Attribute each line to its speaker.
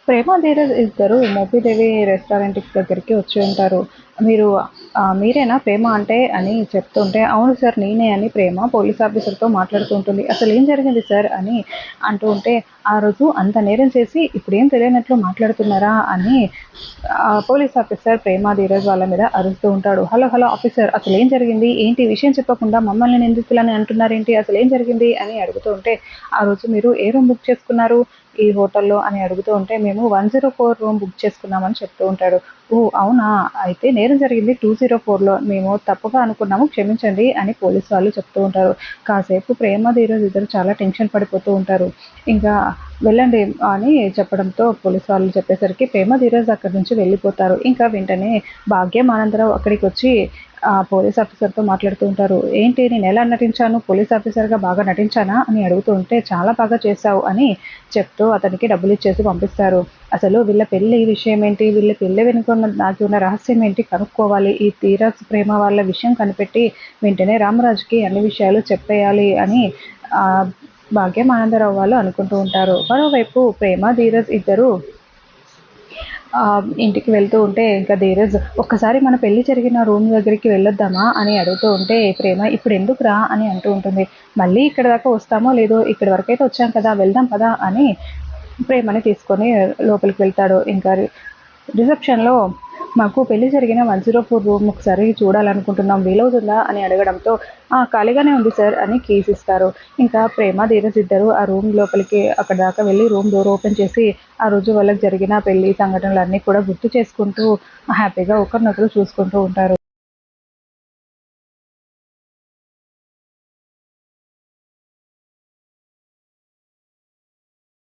Speaker 1: ప్రేమ ధీరజ్ ఇద్దరు మోపిదేవి రెస్టారెంట్ దగ్గరికి వచ్చి ఉంటారు. మీరు మీరేనా ప్రేమ అంటే అని చెప్తుంటే, అవును సార్ నేనే అని ప్రేమ పోలీస్ ఆఫీసర్తో మాట్లాడుతూ ఉంటుంది. అసలు ఏం జరిగింది సార్ అని అంటూ ఉంటే, ఆ రోజు అంత నేరం చేసి ఇప్పుడేం తెలియనట్లు మాట్లాడుతున్నారా అని పోలీస్ ఆఫీసర్ ప్రేమ ధీరజ్ వాళ్ళ మీద అరుస్తూ ఉంటాడు. హలో హలో ఆఫీసర్, అసలు ఏం జరిగింది ఏంటి, విషయం చెప్పకుండా మమ్మల్ని నిందితులని అంటున్నారేంటి, అసలు ఏం జరిగింది అని అడుగుతూ ఉంటే, ఆ రోజు మీరు ఏ రూమ్ బుక్ చేసుకున్నారు ఈ హోటల్‌లో అని అడుగుతూ ఉంటే, మేము 104 రూమ్ బుక్ చేసుకున్నామని చెప్తూ ఉంటాడు. ఓహ్! అవునా! అయితే నేరం జరిగింది 204లో మేము తప్పుగా అనుకున్నాము క్షమించండి అని పోలీసు వాళ్ళు చెప్తూ ఉంటారు. కాసేపు ప్రేమ, ధీరజ్ ఇద్దరు చాలా టెన్షన్ పడిపోతూ ఉంటారు. ఇంకా వెళ్ళండి అని చెప్పడంతో పోలీసు వాళ్ళు చెప్పేసరికి ప్రేమ, ధీరజ్ అక్కడి నుంచి వెళ్ళిపోతారు. ఇంకా వెంటనే భాగ్యం, ఆనందరావు అక్కడికొచ్చి పోలీస్ ఆఫీసర్‌తో మాట్లాడుతూ ఉంటారు. ఏంటి నేనెలా నటించాను? పోలీస్ ఆఫీసర్‌గా బాగా నటించానా? అని అడుగుతూ ఉంటే, చాలా బాగా చేశావు అని చెప్తూ అతనికి డబ్బులిచ్చేసి పంపిస్తారు. అసలు వీళ్ళ పెళ్లి విషయం ఏంటి? వీళ్ళ పెళ్లి వెనుకున్న దాగి ఉన్న రహస్యం ఏంటి కనుక్కోవాలి. ఈ ధీరజ్, ప్రేమ వాళ్ళ విషయం కనిపెట్టి వెంటనే రామరాజుకి అన్ని విషయాలు చెప్పేయాలి అని ఆహ్, భాగ్యం, ఆనందరావు వాళ్ళు అనుకుంటూ ఉంటారు. మరోవైపు ప్రేమ, ధీరజ్ ఇద్దరు ఇంటికి వెళ్తూ ఉంటే ఇంకా ధీరజ్, ఒక్కసారి మన పెళ్లి జరిగిన రూమ్ దగ్గరికి వెళ్ళొద్దామా అని అడుగుతూ ఉంటే ప్రేమ, ఇప్పుడు ఎందుకురా అని అంటూ ఉంటుంది. మళ్ళీ ఇక్కడ దాకా వస్తామో లేదో, ఇక్కడి వరకైతే వచ్చాం కదా వెళ్దాం పదా అని ప్రేమని తీసుకొని లోపలికి వెళ్తాడు. ఇంకా రిసెప్షన్లో మాకు పెళ్లి జరిగిన 104 రూమ్ ఒకసారి చూడాలనుకుంటున్నాం వీలవుతుందా అని అడగడంతో, ఖాళీగానే ఉంది సార్ అని కీస్ ఇస్తారు. ఇంకా ప్రేమ, ధీరజ్ ఇద్దరు ఆ రూమ్ లోపలికి అక్కడ దాకా వెళ్ళి రూమ్ డోర్ ఓపెన్ చేసి ఆ రోజు వాళ్ళకి జరిగిన పెళ్లి సంఘటనలన్నీ కూడా గుర్తు చేసుకుంటూ హ్యాపీగా ఒకరినొకరు చూసుకుంటూ ఉంటారు.